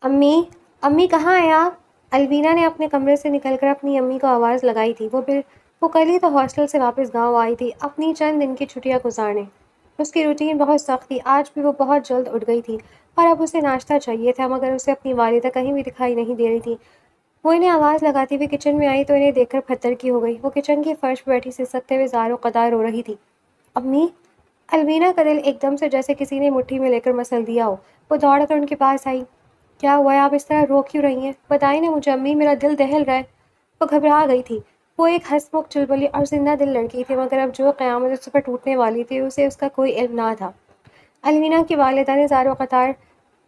امی، امی کہاں ہیں آپ؟ الوینا نے اپنے کمرے سے نکل کر اپنی امی کو آواز لگائی تھی۔ وہ کل ہی تو ہاسٹل سے واپس گاؤں آئی تھی اپنی چند دن کی چھٹیاں گزارنے۔ اس کی روٹین بہت سخت تھی، آج بھی وہ بہت جلد اٹھ گئی تھی اور اب اسے ناشتہ چاہیے تھا، مگر اسے اپنی والدہ کہیں بھی دکھائی نہیں دے رہی تھی۔ وہ انہیں آواز لگاتی ہوئی کچن میں آئی تو انہیں دیکھ کر پھتر کی ہو گئی۔ وہ کچن کی فرش پر بیٹھی سسکتے ہوئے زار و قدار رو رہی تھی۔ امی! الوینا کا دل ایک دم سے جیسے کسی نے مٹھی میں لے کر مسل دیا ہو۔ وہ دوڑ کر ان کے پاس آئی۔ کیا ہوا ہے؟ آپ اس طرح رو کیوں رہی ہیں؟ بتائیں نا مجھے امی، میرا دل دہل رہا ہے۔ وہ گھبرا گئی تھی۔ وہ ایک ہنسمکھ چلبلی اور زندہ دل لڑکی تھی، مگر اب جو قیامت اس پر ٹوٹنے والی تھی اسے اس کا کوئی علم نہ تھا۔ الوینا کی والدہ نے زار و قطار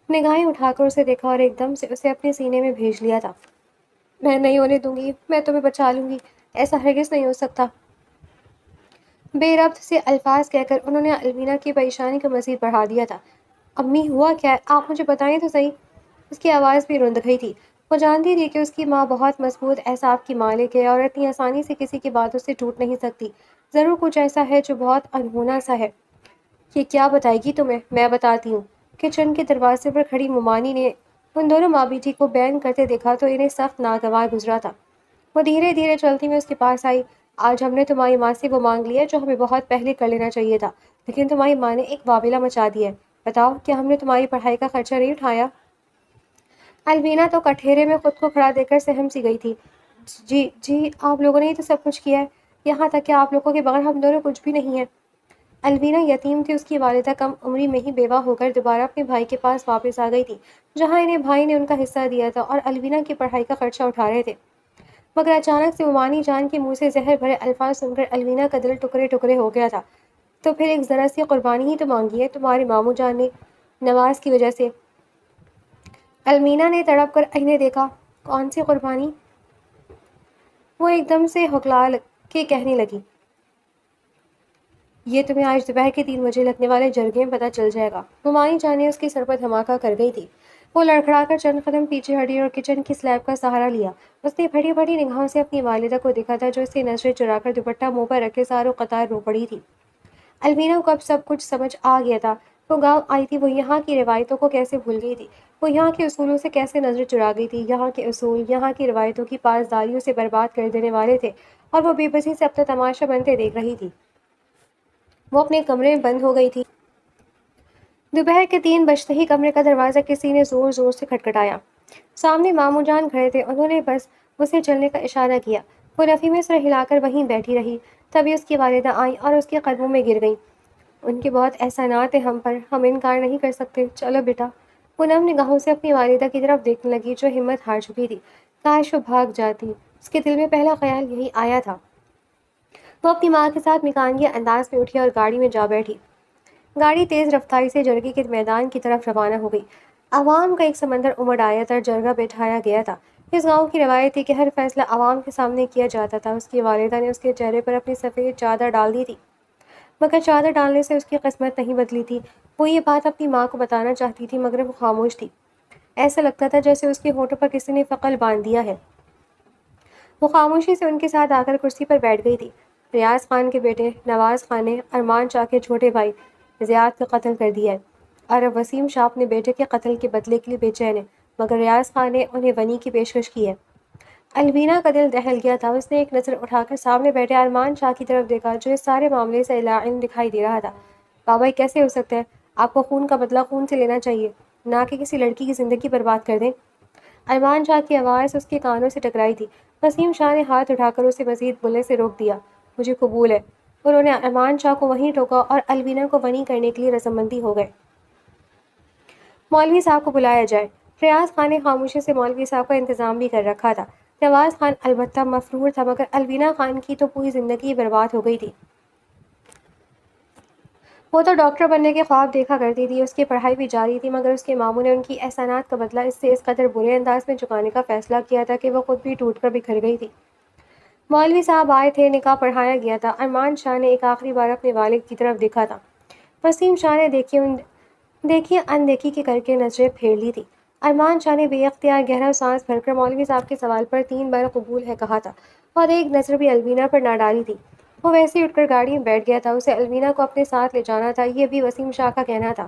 نگاہیں اٹھا کر اسے دیکھا اور ایک دم سے اسے اپنے سینے میں بھیج لیا تھا۔ میں نہیں ہونے دوں گی، میں تمہیں بچا لوں گی، ایسا ہرگز نہیں ہو سکتا۔ بے ربط سے الفاظ کہہ کر انہوں نے الوینا کی پریشانی کو مزید بڑھا دیا تھا۔ امی ہوا کیا ہے؟ آپ مجھے بتائیں تو صحیح۔ اس کی آواز بھی رند گئی تھی۔ وہ جانتی تھی کہ اس کی ماں بہت مضبوط اعصاب کی مالک ہے اور اتنی آسانی سے کسی کی باتوں سے ٹوٹ نہیں سکتی۔ ضرور کچھ ایسا ہے جو بہت انہونا سا ہے۔ یہ کیا بتائے گی تمہیں؟ میں بتاتی ہوں۔ کچن کے دروازے پر کھڑی ممانی نے ان دونوں ماں بیٹی کو بین کرتے دیکھا تو انہیں سخت ناگوار گزرا تھا۔ وہ دھیرے دھیرے چلتی ہوئی اس کے پاس آئی۔ آج ہم نے تمہاری ماں سے وہ مانگ لیا جو ہمیں بہت پہلے کر لینا چاہیے تھا، لیکن تمہاری ماں نے ایک واویلا مچا دیا ہے۔ بتاؤ، کیا ہم نے تمہاری پڑھائی کا خرچہ نہیں اٹھایا؟ الوینا تو کٹہرے میں خود کو کھڑا دیکھ کر سہم سی گئی تھی۔ جی جی، آپ لوگوں نے ہی تو سب کچھ کیا ہے، یہاں تک کہ آپ لوگوں کے بغیر ہم دونوں کچھ بھی نہیں ہیں۔ الوینا یتیم تھی، اس کی والدہ کم عمری میں ہی بیوہ ہو کر دوبارہ اپنے بھائی کے پاس واپس آ گئی تھی، جہاں انہیں بھائی نے ان کا حصہ دیا تھا اور الوینا کی پڑھائی کا خرچہ اٹھا رہے تھے۔ مگر اچانک سے ممانی جان کے منہ سے زہر بھرے الفاظ سن کر الوینا کا دل ٹکڑے ٹکڑے ہو گیا تھا۔ تو پھر ایک ذرا سی قربانی ہی تو مانگی ہے تمہارے ماموں جان نے، نواز کی وجہ سے۔ الوینا نے تڑپ کر انہیں دیکھا۔ کون سی قربانی؟ وہ ایک دم سے ہکلا کے کہنے لگی۔ یہ تمہیں آج دوپہر کے 3 بجے لگنے والے جرگے میں پتہ چل جائے گا۔ ممانی جان نے اس کے سر پر دھماکہ کر گئی تھی۔ وہ لڑکھڑا کر چند قدم پیچھے ہٹی اور کچن کی سلیب کا سہارا لیا۔ اس نے بڑی بڑی نگاہوں سے اپنی والدہ کو دیکھا تھا جو اسے نظریں چرا کر دوپٹہ منہ پر رکھے زار و قطار رو پڑی تھی۔ الوینا کو اب سب کچھ سمجھ آ گیا تھا۔ وہ گاؤں آئی تھی، وہ یہاں کی روایتوں کو کیسے بھول گئی تھی، وہ یہاں کے اصولوں سے کیسے نظر چرا گئی تھی۔ یہاں کے اصول یہاں کی روایتوں کی پاسداریوں سے برباد کر دینے والے تھے اور وہ بے بسی سے اپنا تماشا بنتے دیکھ رہی تھی۔ وہ اپنے کمرے میں بند ہو گئی تھی۔ دوپہر کے 3 بجتے ہی کمرے کا دروازہ کسی نے زور زور سے کھٹکھٹایا۔ سامنے ماموں جان کھڑے تھے، انہوں نے بس اسے چلنے کا اشارہ کیا۔ وہ نفی میں سر ہلا کر وہیں بیٹھی رہی۔ تبھی اس کی والدہ آئیں اور اس کے قدموں میں گر گئیں۔ ان کے بہت احسانات ہیں ہم پر، ہم انکار نہیں کر سکتے، چلو بیٹا۔ وہ نم نگاہوں سے اپنی والدہ کی طرف دیکھنے لگی جو ہمت ہار چکی تھی۔ کاش وہ بھاگ جاتی، اس کے دل میں پہلا خیال یہی آیا تھا۔ وہ اپنی ماں کے ساتھ مکانگی انداز میں اٹھی اور گاڑی میں جا بیٹھی۔ گاڑی تیز رفتاری سے جرگے کے میدان کی طرف روانہ ہو گئی۔ عوام کا ایک سمندر امڑ آیا تھا، جرگہ بٹھایا گیا تھا۔ اس گاؤں کی روایت تھی کہ ہر فیصلہ عوام کے سامنے کیا جاتا تھا۔ اس کی والدہ نے اس کے چہرے پر اپنی سفید چادر ڈال دی تھی، مگر چادر ڈالنے سے اس کی قسمت نہیں بدلی تھی۔ وہ یہ بات اپنی ماں کو بتانا چاہتی تھی مگر وہ خاموش تھی۔ ایسا لگتا تھا جیسے اس کے ہونٹوں پر کسی نے فقل باندھ دیا ہے۔ وہ خاموشی سے ان کے ساتھ آ کر کرسی پر بیٹھ گئی تھی۔ ریاض خان کے بیٹے نواز خان نے ارمان شاہ کے چھوٹے بھائی زیاد کا قتل کر دیا ہے اور اب وسیم شاہ اپنے بیٹے کے قتل کے بدلے کے لیے بے چین ہے، مگر ریاض خان نے انہیں ونی کی پیشکش کی ہے۔ الوینا کا دل دہل گیا تھا۔ اس نے ایک نظر اٹھا کر سامنے بیٹھے ارمان شاہ کی طرف دیکھا جو اس سارے معاملے سے لا علم دکھائی دے رہا تھا۔ بابا، یہ کیسے ہو سکتا ہے؟ آپ کو خون کا بدلہ خون سے لینا چاہیے، نہ کہ کسی لڑکی کی زندگی برباد کر دیں۔ ارمان شاہ کی آواز اس کے کانوں سے ٹکرائی تھی۔ وسیم شاہ نے ہاتھ اٹھا کر اسے مزید بولنے سے روک دیا۔ مجھے قبول ہے۔ انہوں نے ارمان شاہ کو وہیں ٹوکا اور الوینا کو ونی کرنے کے لیے رضامندی ہو گئے۔ مولوی صاحب کو بلایا جائے۔ ریاض خان نے خاموشی سے مولوی صاحب کا انتظام بھی کر رکھا تھا۔ نواز خان البتہ مفرور تھا، مگر الوینا خان کی تو پوری زندگی برباد ہو گئی تھی۔ وہ تو ڈاکٹر بننے کے خواب دیکھا کرتی تھی، اس کی پڑھائی بھی جاری تھی، مگر اس کے ماموں نے ان کی احسانات کا بدلہ اس قدر برے انداز میں چکانے کا فیصلہ کیا تھا کہ وہ خود بھی ٹوٹ کر بکھر گئی تھی۔ مولوی صاحب آئے تھے، نکاح پڑھایا گیا تھا۔ ارمان شاہ نے ایک آخری بار اپنے والد کی طرف دیکھا تھا۔ وسیم شاہ نے دیکھی اندیکھی کے کر کے نظریں پھیر لی تھی۔ ارمان شاہ نے بے اختیار گہرا سانس بھر کر مولوی صاحب کے سوال پر 3 بار قبول ہے کہا تھا اور ایک نظر بھی الوینا پر نہ ڈالی تھی۔ وہ ویسے ہی اٹھ کر گاڑی میں بیٹھ گیا تھا۔ اسے الوینا کو اپنے ساتھ لے جانا تھا، یہ بھی وسیم شاہ کا کہنا تھا۔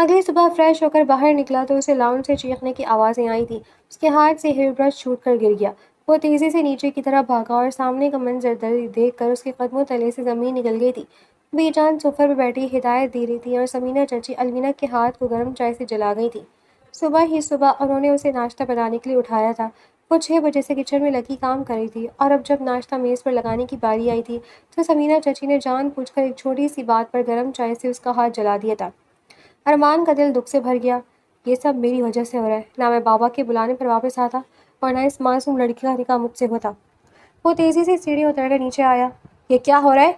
اگلی صبح فریش ہو کر باہر نکلا تو اسے لاؤنج سے چیخنے کی آوازیں آئی تھیں۔ اس کے ہاتھ سے ہیئر برش چھوٹ کر گر گیا۔ وہ تیزی سے نیچے کی طرف بھاگا اور سامنے کا منظر دیکھ کر اس کے قدموں تلے سے زمین نکل گئی تھی۔ بی جان صوفے پر بیٹھی ہدایت دے رہی تھی اور سمینہ چچی الوینا کے ہاتھ کو گرم چائے سے جلا گئی تھی۔ صبح ہی صبح انہوں نے اسے ناشتہ بنانے کے لیے اٹھایا تھا۔ وہ 6 بجے سے کچن میں لگی کام کر رہی تھی اور اب جب ناشتہ میز پر لگانے کی باری آئی تھی تو سمینہ چچی نے جان بوجھ کر ایک چھوٹی سی بات پر گرم چائے سے اس کا ہاتھ جلا دیا تھا۔ ارمان کا دل دکھ سے بھر گیا۔ یہ سب میری وجہ سے ہو رہا ہے۔ نہ میں بابا کے بلانے پر واپس آتا اور نہ اس معصوم لڑکی کا نکاح مجھ سے ہوتا۔ وہ تیزی سے سیڑھی اتر کر نیچے آیا۔ یہ کیا ہو رہا ہے؟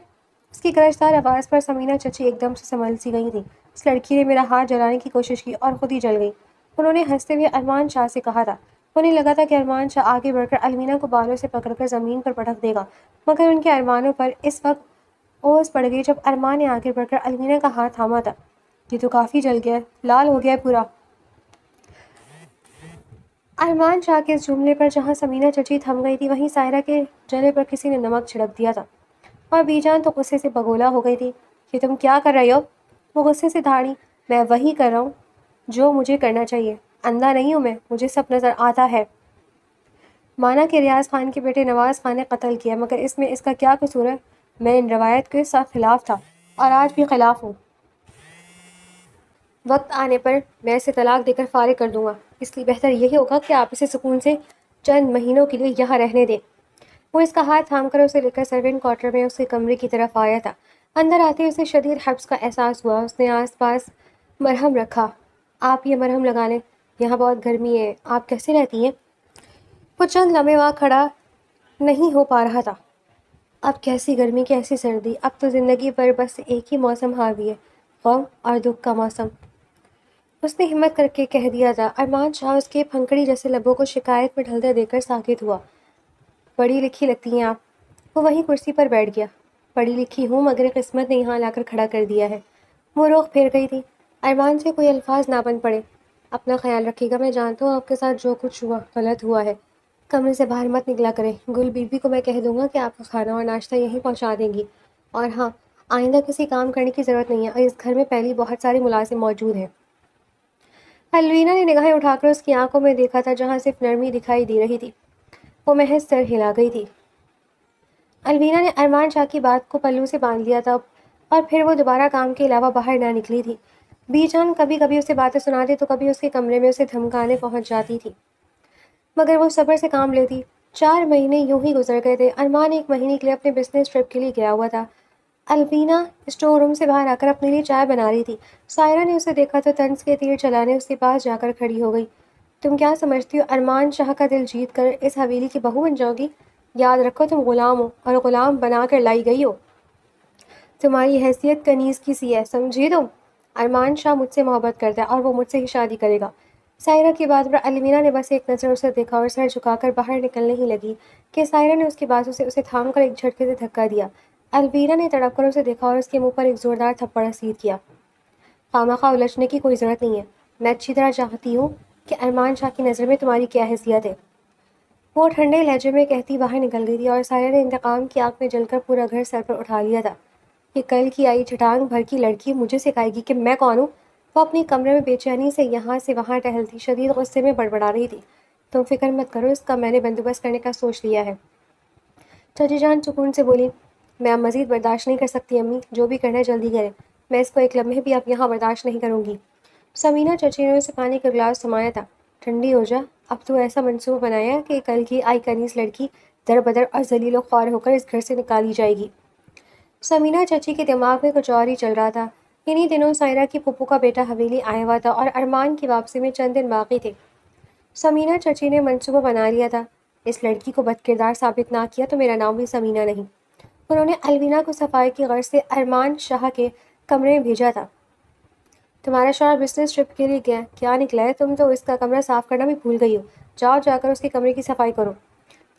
اس کی گرجدار آواز پر سمینہ چچی ایک دم سے سنبھل سی گئی تھی۔ اس لڑکی نے میرا ہاتھ جلانے کی کوشش کی اور خود ہی جل گئی۔ انہوں نے ہنستے ہوئے ارمان شاہ سے کہا تھا۔ انہیں لگا تھا کہ ارمان شاہ آگے بڑھ کر الوینا کو بالوں سے پکڑ کر زمین پر پٹک دے گا، مگر ان کے ارمانوں پر اس وقت اوس پڑ گئی جب ارمان نے آگے بڑھ کر الوینا کا ہاتھ تھاما تھا۔ یہ تو کافی جل گیا ہے، لال ہو گیا ہے پورا۔ ارمان شاہ کے اس جملے پر جہاں سمینہ چچی تھم گئی تھی وہیں سائرہ کے جلے پر کسی نے نمک چھڑک دیا تھا اور بی جان تو غصے سے بگولا ہو گئی تھی۔ یہ تم کیا کر رہی ہو؟ وہ غصے سے دھاڑی۔ میں وہی کر رہا ہوں جو مجھے کرنا چاہیے، اندھا نہیں ہوں میں، مجھے سب نظر آتا ہے۔ مانا کہ ریاض خان کے بیٹے نواز خان نے قتل کیا، مگر اس کا کیا قصور ہے؟ میں ان روایت کے سخت خلاف تھا اور آج بھی خلاف ہوں۔ وقت آنے پر میں اسے طلاق دے کر فارغ کر دوں گا، اس لیے بہتر یہی ہوگا کہ آپ اسے سکون سے چند مہینوں کے لیے یہاں رہنے دیں۔ وہ اس کا ہاتھ تھام کر اسے لے کر سرونٹ کوارٹر میں اس کے کمرے کی طرف آیا تھا۔ اندر آتے اسے شدید حبس کا احساس ہوا۔ اس نے آس پاس مرہم رکھا۔ آپ یہ مرہم لگا لیں، یہاں بہت گرمی ہے، آپ کیسے رہتی ہیں؟ وہ چند لمحے وہاں کھڑا نہیں ہو پا رہا تھا۔ اب کیسی گرمی کیسی سردی، اب تو زندگی پر بس ایک ہی موسم حاوی ہے، غم اور دکھ کا موسم۔ اس نے ہمت کر کے کہہ دیا تھا۔ ارمان شاہ اس کے پھنکڑی جیسے لبوں کو شکایت میں ڈھلتے دیکھ کر ساکت ہوا۔ پڑھی لکھی لگتی ہیں آپ۔ وہ وہیں کرسی پر بیٹھ گیا۔ پڑھی لکھی ہوں مگر قسمت نے یہاں لا کر کھڑا کر دیا ہے۔ وہ رخ پھیر گئی تھی۔ ارمان سے کوئی الفاظ نہ بن پڑے۔ اپنا خیال رکھیے گا، میں جانتا ہوں آپ کے ساتھ جو کچھ ہوا غلط ہوا ہے۔ کمرے سے باہر مت نکلا کریں۔ گل بی بی کو میں کہہ دوں گا کہ آپ کا کھانا اور ناشتہ یہیں پہنچا دیں گی، اور ہاں، آئندہ کسی کام کرنے کی ضرورت نہیں ہے، اور اس گھر میں پہلے بہت سارے ملازم موجود ہیں۔ الوینا نے نگاہیں اٹھا کر اس کی آنکھوں میں دیکھا تھا جہاں صرف نرمی دکھائی دے رہی تھی۔ وہ محض سر ہلا گئی تھی۔ الوینا نے ارمان شاہ کی بات کو پلو سے باندھ لیا تھا اور پھر وہ دوبارہ کام کے علاوہ باہر نہ نکلی تھی۔ بی جان کبھی کبھی اسے باتیں سناتی تو کبھی اس کے کمرے میں اسے دھمکانے پہنچ جاتی تھی، مگر وہ صبر سے کام لیتی۔ 4 مہینے یوں ہی گزر گئے تھے۔ ارمان 1 مہینے کے لیے اپنے بزنس ٹرپ کے لیے گیا ہوا تھا۔ الوینا اسٹور روم سے باہر آ کر اپنے لیے چائے بنا رہی تھی۔ سائرہ نے اسے دیکھا تو طنز کے تیر چلانے اس کے پاس جا کر کھڑی ہو گئی۔ تم کیا سمجھتی ہو ارمان شاہ کا دل جیت کر اس حویلی کی بہو بن جاؤ گی؟ یاد رکھو تم غلام ہو اور غلام بنا کر لائی گئی ہو۔ تمہاری حیثیت کنیز کی سی ہے، سمجھی تم؟ ارمان شاہ مجھ سے محبت کرتا ہے اور وہ مجھ سے ہی شادی کرے گا۔ سائرہ کی بات پر الوینا نے بس ایک نظر اسے دیکھا اور سر جھکا کر باہر نکلنے ہی لگی کہ سائرہ نے اس کے بازو سے اسے تھام کر ایک جھٹکے سے دھکا دیا۔ الوینا نے تڑپ کر اسے دیکھا اور اس کے منہ پر ایک زوردار تھپڑ رسید کیا۔ خواہ الجھنے کی کوئی ضرورت نہیں ہے، میں اچھی طرح چاہتی ہوں کہ ارمان شاہ کی نظر میں تمہاری کیا حیثیت ہے۔ وہ ٹھنڈے لہجے میں کہتی باہر نکل گئی تھی اور سائرہ نے انتقام کی آگ میں جل کر پورا گھر سر پر اٹھا لیا تھا۔ یہ کل کی آئی چھٹانگ بھر کی لڑکی مجھے سکھائے گی کہ میں کون ہوں؟ وہ اپنے کمرے میں بے چینی سے یہاں سے وہاں ٹہلتی شدید غصے میں بڑبڑا رہی تھی۔ تم فکر مت کرو، اس کا میں نے بندوبست کرنے کا سوچ لیا ہے۔ چچی جان سکون سے بولی۔ میں اب مزید برداشت نہیں کر سکتی امی، جو بھی کرنا ہے جلدی کریں، میں اس کو ایک لمحے بھی اب یہاں برداشت نہیں کروں گی۔ سمینہ چچی نے اسے پانی کا گلاس تھمایا تھا۔ ٹھنڈی ہو جا، اب تو ایسا منصوبہ بنایا کہ کل کی آئی کنیز لڑکی در بدر اور ذلیل و خوار ہو کر اس گھر سے نکالی جائے گی۔ سمینہ چچی کے دماغ میں کچھ اور ہی چل رہا تھا۔ انہی دنوں سائرہ کی پھپھو کا بیٹا حویلی آیا ہوا تھا اور ارمان کی واپسی میں چند دن باقی تھے۔ سمینہ چچی نے منصوبہ بنا لیا تھا، اس لڑکی کو بد کردار ثابت نہ کیا تو میرا نام بھی سمینہ نہیں۔ انہوں نے الوینا کو صفائی کی غرض سے ارمان شاہ کے کمرے میں بھیجا تھا۔ تمہارا شوہر بزنس ٹرپ کے لیے گیا، کیا نکلا ہے؟ تم تو اس کا کمرہ صاف کرنا بھی بھول گئی ہو، جاؤ جا کر اس کے کمرے کی صفائی کرو۔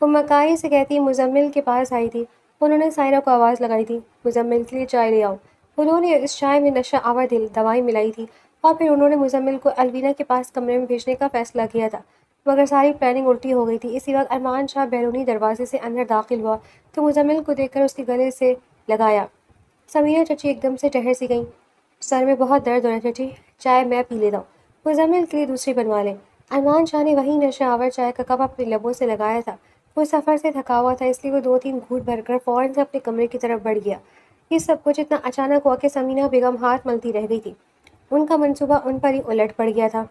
وہ مکاری سے کہتی مزمل کے پاس آئی تھی۔ انہوں نے سائرہ کو آواز لگائی تھی، مزمل کے لیے چائے لے آؤ۔ انہوں نے اس چائے میں نشہ آور دوائی ملائی تھی اور پھر انہوں نے مزمل کو الوینا کے پاس کمرے میں بھیجنے کا فیصلہ کیا تھا، مگر ساری پلاننگ الٹی ہو گئی تھی۔ اسی وقت ارمان شاہ بیرونی دروازے سے اندر داخل ہوا تو مزمل کو دیکھ کر اس کے گلے سے لگایا۔ سمینہ چچی ایک دم سے ٹھہر سی گئیں۔ سر میں بہت درد ہو رہا ہے چچی، چائے میں پی لیتا ہوں، مزمل کے لیے دوسری بنوا لیں۔ ارمان شاہ نے وہی نشہ آور چائے کا کپ اپنے لبوں سے لگایا تھا۔ وہ سفر سے تھکا ہوا تھا، اس لیے وہ 2-3 گھونٹ بھر کر فوراً سے اپنے کمرے کی طرف بڑھ گیا۔ یہ سب کچھ اتنا اچانک ہوا کہ سمینہ بیگم ہاتھ ملتی رہ گئی تھی۔ ان کا منصوبہ ان پر ہی الٹ پڑ گیا تھا۔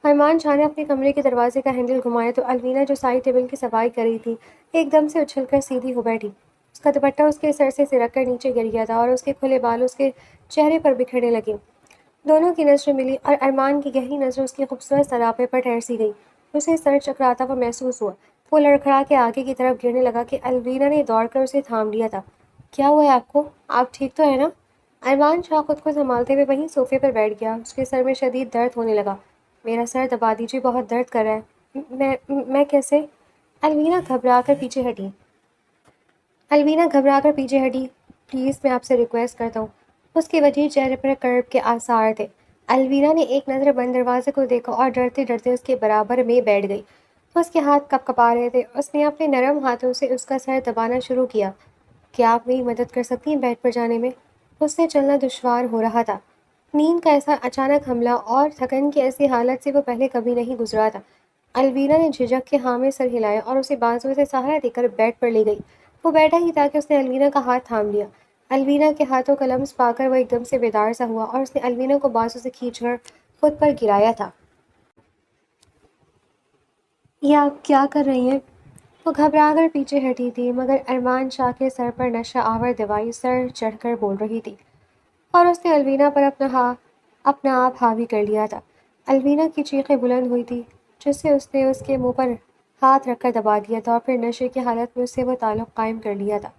ارمان شاہ نے اپنے کمرے کے دروازے کا ہینڈل گھمایا تو الوینا جو سائڈ ٹیبل کی صفائی کر رہی تھی ایک دم سے اچھل کر سیدھی ہو بیٹھی۔ اس کا دوپٹہ اس کے سر سے سرک کر نیچے گر گیا تھا اور اس کے کھلے بال اس کے چہرے پر بکھرنے لگے۔ دونوں کی نظریں ملی اور ارمان کی گہری نظر اس کی خوبصورت سراپے پر ٹھہر سی گئی۔ اسے سر چکراتا ہوا محسوس ہوا۔ وہ لڑکھڑا کے آگے کی طرف گرنے لگا کہ الوینا نے دوڑ کر اسے تھام لیا تھا۔ کیا ہوا ہے آپ کو؟ آپ ٹھیک تو ہے نا؟ ارمان شاہ خود کو سنبھالتے ہوئے وہیں صوفے پر بیٹھ گیا۔ اس کے سر میں شدید درد ہونے لگا۔ میرا سر دبا دیجیے، بہت درد کر رہا ہے۔ میں کیسے؟ الوینا گھبرا کر پیچھے ہٹی۔ پلیز میں آپ سے ریکویسٹ کرتا ہوں۔ اس کے وجیح چہرے پر کرب کے آثار تھے۔ الوینا نے ایک نظر بند دروازے کو دیکھا اور ڈرتے ڈرتے اس کے برابر میں بیٹھ گئی۔ اس کے ہاتھ کپ کپا رہے تھے۔ اس نے اپنے نرم ہاتھوں سے اس کا سر دبانا شروع کیا۔ کیا آپ میری مدد کر سکتی ہیں بیڈ پر جانے میں؟ اس سے چلنا دشوار ہو رہا تھا۔ نیند کا ایسا اچانک حملہ اور تھکن کی ایسی حالت سے وہ پہلے کبھی نہیں گزرا تھا۔ الوینا نے جھجک کے ہاں میں سر ہلایا اور اسے بازو سے سہارا دے کر بیڈ پر لے گئی۔ وہ بیٹھا ہی تھا کہ اس نے الوینا کا ہاتھ تھام لیا۔ الوینا کے ہاتھوں کا لمس پا کر وہ ایک دم سے بیدار سا ہوا اور اس نے الوینا کو بازو سے کھینچ کر خود پر گرایا تھا۔ یہ آپ کیا کر رہی ہیں؟ وہ گھبرا کر پیچھے ہٹی تھی، مگر ارمان شاہ کے سر پر نشہ آور دوائی سر چڑھ کر بول رہی تھی اور اس نے الوینا پر اپنا آپ حاوی کر لیا تھا۔ الوینا کی چیخیں بلند ہوئی تھی، جس سے اس نے اس کے منہ پر ہاتھ رکھ کر دبا دیا تھا اور پھر نشے کی حالت میں اس سے وہ تعلق قائم کر لیا تھا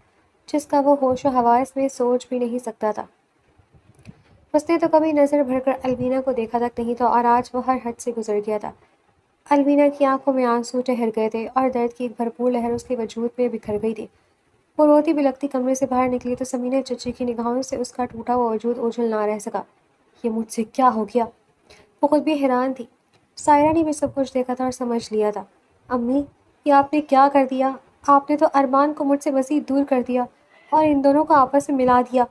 جس کا وہ ہوش و حواس میں سوچ بھی نہیں سکتا تھا۔ اس نے تو کبھی نظر بھر کر الوینا کو دیکھا تک نہیں تھا اور آج وہ ہر حد سے گزر گیا تھا۔ الوینا کی آنکھوں میں آنسو ٹھہر گئے تھے اور درد کی ایک بھرپور لہر اس کے وجود میں بکھر گئی تھی۔ وہ روتی بلکتی کمرے سے باہر نکلی تو سمینہ چچی کی نگاہوں سے اس کا ٹوٹا ہوا وجود اوجھل نہ رہ سکا۔ یہ مجھ سے کیا ہو گیا؟ وہ خود بھی حیران تھی۔ سائرہ نے بھی سب کچھ دیکھا تھا اور سمجھ لیا تھا۔ امی، یہ آپ نے کیا کر دیا؟ آپ نے تو ارمان کو مجھ سے مزید دور کر دیا اور ان دونوں کو آپس میں ملا دیا۔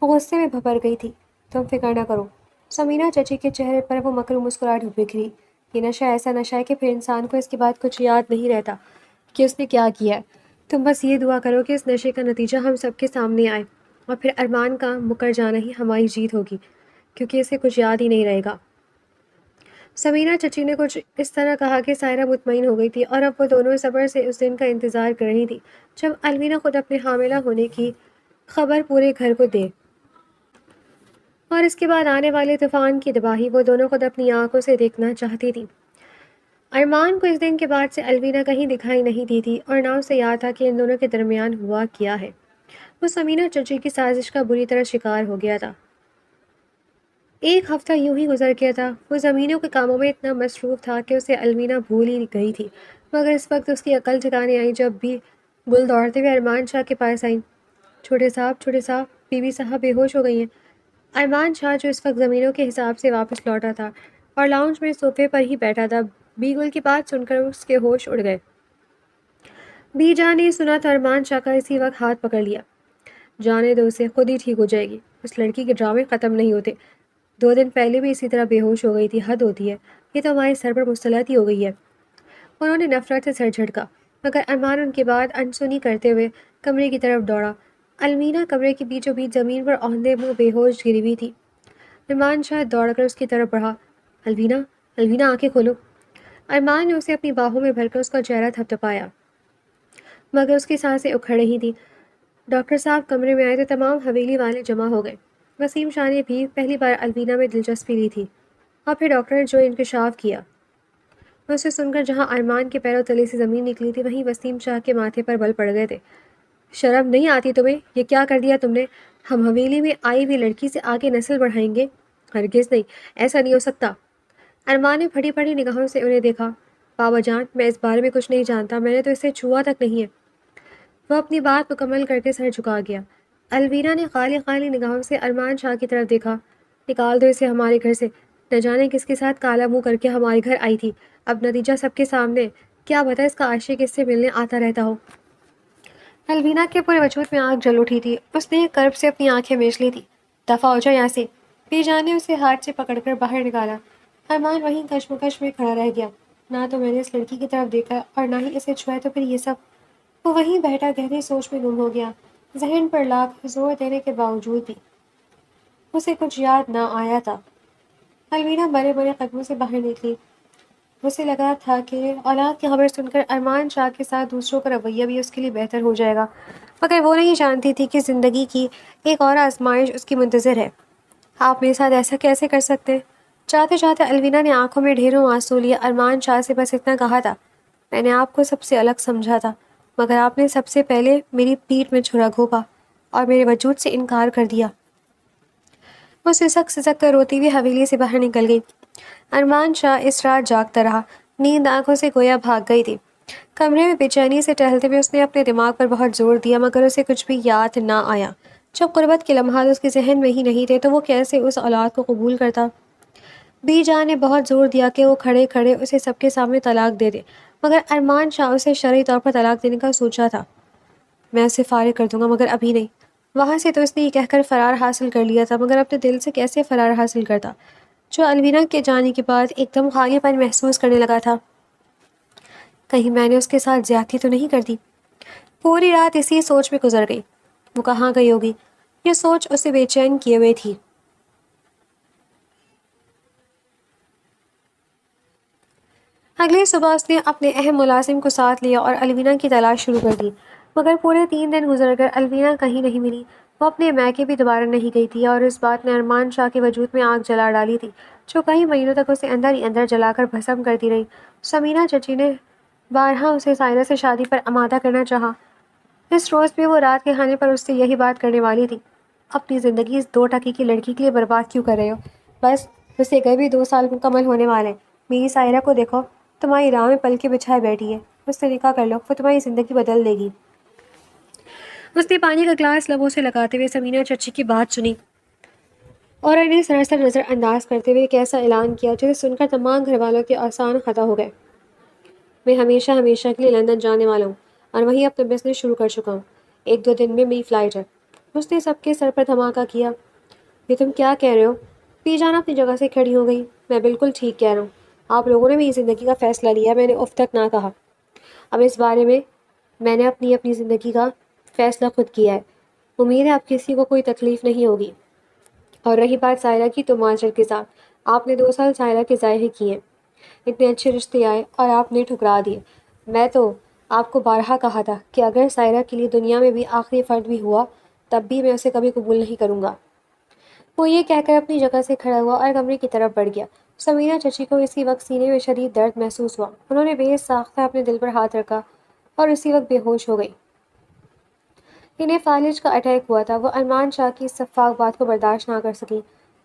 وہ غصے میں بھبر گئی تھی۔ تم فکر نہ کرو۔ سمینہ چچی کے چہرے پر وہ مکرو مسکراہٹ بکھری۔ یہ نشہ ایسا نشہ ہے کہ پھر انسان کو اس کے بعد کچھ یاد نہیں رہتا کہ اس نے کیا کیا ہے۔ تم بس یہ دعا کرو کہ اس نشے کا نتیجہ ہم سب کے سامنے آئے اور پھر ارمان کا مکر جانا ہی ہماری جیت ہوگی، کیونکہ اسے کچھ یاد ہی نہیں رہے گا۔ سمینہ چچی نے کچھ اس طرح کہا کہ سائرہ مطمئن ہو گئی تھی اور اب وہ دونوں صبر سے اس دن کا انتظار کر رہی تھی جب الوینا خود اپنے حاملہ ہونے کی خبر پورے گھر کو دے، اور اس کے بعد آنے والے طوفان کی تباہی وہ دونوں خود اپنی آنکھوں سے دیکھنا چاہتی تھی۔ ارمان کو اس دن کے بعد سے الوینا کہیں دکھائی نہیں دی تھی اور نہ اسے یاد تھا کہ ان دونوں کے درمیان ہوا کیا ہے۔ وہ سمینہ چچی کی سازش کا بری طرح شکار ہو گیا تھا۔ ایک ہفتہ یوں ہی گزر گیا تھا۔ وہ زمینوں کے کاموں میں اتنا مصروف تھا کہ اسے الوینا بھول ہی گئی تھی، مگر اس وقت اس کی عقل ٹھکانے آئی جب بھی گل دوڑتے ہوئے ارمان شاہ کے پاس آئیں۔ چھوٹے صاحب، بی بی صاحب بے ہوش ہو گئی ہیں۔ ارمان شاہ جو اس وقت زمینوں کے حساب سے واپس لوٹا تھا اور لاؤنج میں صوفے پر ہی بیٹھا تھا، بی گل کی بات سن کر اس کے ہوش اڑ گئے۔ بی جان نے سنا تو ارمان شاہ کا اسی وقت ہاتھ پکڑ لیا۔ جانے دو اسے، خود ہی ٹھیک ہو جائے گی۔ اس لڑکی کے ڈرامے ختم نہیں ہوتے۔ 2 دن پہلے بھی اسی طرح بے ہوش ہو گئی تھی، حد ہوتی ہے۔ یہ تو ہمارے سر پر مسلط ہی ہو گئی ہے۔ انہوں نے نفرت سے سر جھٹکا، مگر ارمان ان کے بعد انسنی کرتے ہوئے کمرے کی طرف دوڑا۔ الوینا کمرے کے بیچوں بیچ زمین پر اوندھے منہ بے ہوش گری ہوئی تھی۔ ارمان شاہ دوڑ کر اس کی طرف بڑھا۔ الوینا آنکھیں کھولو۔ ارمان نے اسے اپنی باہوں میں بھر کر اس کا چہرہ تھپتھپایا، مگر اس کی سانسیں اکھڑ رہی تھیں۔ ڈاکٹر صاحب کمرے میں آئے تو تمام حویلی والے جمع ہو گئے۔ وسیم شاہ نے بھی پہلی بار الوینا میں دلچسپی لی تھی اور پھر ڈاکٹر نے جو انکشاف کیا اسے سن کر جہاں ارمان کے پیروں تلے سے زمین نکلی تھی وہیں وسیم شاہ کے ماتھے پر بل پڑ گئے تھے۔ شرم نہیں آتی تمہیں؟ یہ کیا کر دیا تم نے؟ ہم حویلی میں آئی ہوئی لڑکی سے آگے نسل بڑھائیں گے؟ ہرگز نہیں، ایسا نہیں ہو سکتا۔ ارمان نے پھٹی پھٹی نگاہوں سے انہیں دیکھا۔ بابا جان، میں اس بارے میں کچھ نہیں جانتا، میں نے تو اسے چھوا تک نہیں ہے۔ وہ اپنی بات مکمل کر کے سر جھکا گیا۔ الوینا نے خالی خالی نگاہوں سے ارمان شاہ کی طرف دیکھا۔ نکال دو اسے ہمارے گھر سے، نہ جانے کس کے ساتھ کالا منہ کر کے ہمارے گھر آئی تھی، اب نتیجہ سب کے سامنے، کیا پتہ اس کا عاشق اس سے ملنے آتا رہتا ہو۔ الوینا کے پورے وجود میں آگ جل اٹھی تھی۔ اس نے کرب سے اپنی آنکھیں میچ لی تھی۔ دفع ہو جاؤ یہاں سے۔ بی جان نے اسے ہاتھ سے پکڑ کر باہر نکالا۔ ارمان وہیں کشمکش میں کھڑا رہ گیا۔ نہ تو میں نے اس لڑکی کی طرف دیکھا اور نہ ہی اسے چھویا، تو پھر یہ سب؟ وہ وہیں بیٹھا گہری سوچ میں گم ہو گیا۔ ذہن پر لاکھ زور دینے کے باوجود بھی اسے کچھ یاد نہ آیا تھا۔ الوینا بڑے بڑے قدموں سے باہر نکلی۔ اسے لگا تھا کہ اولاد کی خبر سن کر ارمان شاہ کے ساتھ دوسروں کا رویہ بھی اس کے لیے بہتر ہو جائے گا، مگر وہ نہیں جانتی تھی کہ زندگی کی ایک اور آزمائش اس کی منتظر ہے۔ آپ میرے ساتھ ایسا کیسے کر سکتے؟ چاہتے چاہتے الوینا نے آنکھوں میں ڈھیروں آنسو لیے۔ ارمان شاہ سے بس اتنا کہا تھا، میں نے آپ کو سب سے الگ سمجھا تھا، مگر آپ نے سب سے پہلے میری پیٹھ میں چھرا گھونپا اور میرے وجود سے انکار کر دیا۔ وہ سسک کر روتی ہوئی حویلی سے باہر نکل گئی۔ ارمان شاہ اس رات جاگتا رہا۔ نیند آنکھوں سے گویا بھاگ گئی تھی۔ کمرے میں بے چینی سے ٹہلتے ہوئے اس نے اپنے دماغ پر بہت زور دیا، مگر اسے کچھ بھی یاد نہ آیا۔ جب قربت کے لمحات اس کے ذہن میں ہی نہیں تھے تو وہ کیسے اس اولاد کو قبول کرتا؟ بی جان نے بہت زور دیا کہ وہ کھڑے کھڑے اسے سب کے سامنے طلاق دے دے، مگر ارمان شاہ اسے شرعی طور پر طلاق دینے کا سوچا تھا۔ میں اسے فارغ کر دوں گا، مگر ابھی نہیں۔ وہاں سے تو اس نے یہ کہہ کر فرار حاصل کر لیا تھا، مگر اپنے دل سے کیسے فرار حاصل کرتا، جو الوینا کے جانے کے بعد ایک دم خالی پن محسوس کرنے لگا تھا؟ کہیں میں نے اس کے ساتھ زیادتی تو نہیں کر دی؟ پوری رات اسی سوچ میں گزر گئی۔ وہ کہاں گئی ہوگی؟ یہ سوچ اسے بے چین کیے ہوئے تھی۔ اگلی صبح اس نے اپنے اہم ملازم کو ساتھ لیا اور الوینا کی تلاش شروع کر دی، مگر پورے 3 دن گزر کر الوینا کہیں نہیں ملی۔ وہ اپنے میکے بھی دوبارہ نہیں گئی تھی اور اس بات نے ارمان شاہ کے وجود میں آگ جلا ڈالی تھی، جو کئی مہینوں تک اسے اندر ہی اندر جلا کر بھسم کرتی رہی۔ سمینا چچی نے بارہا اسے سائرہ سے شادی پر آمادہ کرنا چاہا۔ اس روز بھی وہ رات کے کھانے پر اس سے یہی بات کرنے والی تھی۔ اپنی زندگی اس 2 ٹکی کی لڑکی کے لیے برباد کیوں کر رہے ہو؟ بس اسے گئے بھی 2 سال مکمل ہونے والے ہیں۔ میری سائرہ کو دیکھو، تمہاری راہ میں پل کے بچھائے بیٹھی ہے۔ اس سے نکاح کر لو، وہ تمہاری زندگی بدل دے گی۔ اس نے پانی کا گلاس لبوں سے لگاتے ہوئے سمینا چچی کی بات سنی اور انہیں سراسر نظر انداز کرتے ہوئے ایک ایسا اعلان کیا جسے سن کر تمام گھر والوں کے آسان خطا ہو گئے۔ میں ہمیشہ ہمیشہ کے لیے لندن جانے والا ہوں اور وہیں اپنا بزنس شروع کر چکا ہوں۔ 1-2 دن میں میری فلائٹ ہے۔ اس نے سب کے سر پر دھماکہ کیا۔ یہ تم کیا کہہ رہے ہو؟ پی جان اپنی جگہ سے کھڑی ہو گئی۔ میں بالکل ٹھیک کہہ رہا ہوں۔ آپ لوگوں نے میری زندگی کا فیصلہ لیا، میں نے اف تک نہ کہا۔ اب اس بارے میں نے اپنی زندگی کا فیصلہ خود کیا ہے۔ امید ہے اب کسی کو کوئی تکلیف نہیں ہوگی۔ اور رہی بات سائرہ کی، تو ماجر کے ساتھ آپ نے 2 سال سائرہ کے ضائع کیے ہیں۔ اتنے اچھے رشتے آئے اور آپ نے ٹھکرا دیے۔ میں تو آپ کو بارہا کہا تھا کہ اگر سائرہ کے لیے دنیا میں بھی آخری فرد بھی ہوا تب بھی میں اسے کبھی قبول نہیں کروں گا۔ وہ یہ کہہ کر اپنی جگہ سے کھڑا ہوا اور کمرے کی طرف بڑھ گیا۔ سمینا چچی کو اسی وقت سینے میں شدید درد محسوس ہوا۔ انہوں نے بے ساختہ اپنے دل پر ہاتھ رکھا اور اسی وقت بے ہوش ہو گئی۔ انہیں فالج کا اٹیک ہوا تھا۔ وہ ارمان شاہ کی اس سفاک بات کو برداشت نہ کر سکی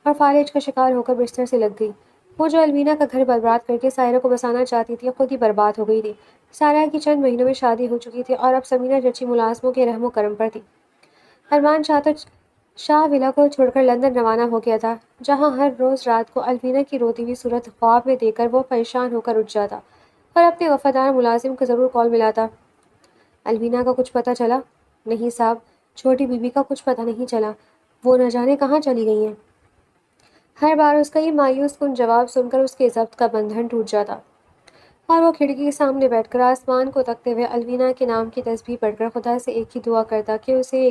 اور فالج کا شکار ہو کر بستر سے لگ گئی۔ وہ جو الوینا کا گھر برباد کر کے سائرہ کو بسانا چاہتی تھی، خود ہی برباد ہو گئی تھی۔ سائرہ کی چند مہینوں میں شادی ہو چکی تھی اور اب سمینا چچی ملازموں کے رحم و کرم پر تھی۔ ارمان شاہ تو شاہ ولا کو چھوڑ کر لندن روانہ ہو گیا تھا، جہاں ہر روز رات کو الوینا کی روتی ہوئی صورت خواب میں دیکھ کر وہ پریشان ہو کر اٹھ جاتا اور اپنے وفادار ملازم کو ضرور کال ملاتا۔ الوینا کا کچھ پتہ چلا؟ نہیں صاحب، چھوٹی بی بی کا کچھ پتہ نہیں چلا۔ وہ نہ جانے کہاں چلی گئی ہیں۔ ہر بار اس کا یہ مایوس کن جواب سن کر اس کے ضبط کا بندھن ٹوٹ جاتا اور وہ کھڑکی کے سامنے بیٹھ کر آسمان کو تکتے ہوئے الوینا کے نام کی تسبیح پڑھ کر خدا سے ایک ہی دعا کرتا کہ اسے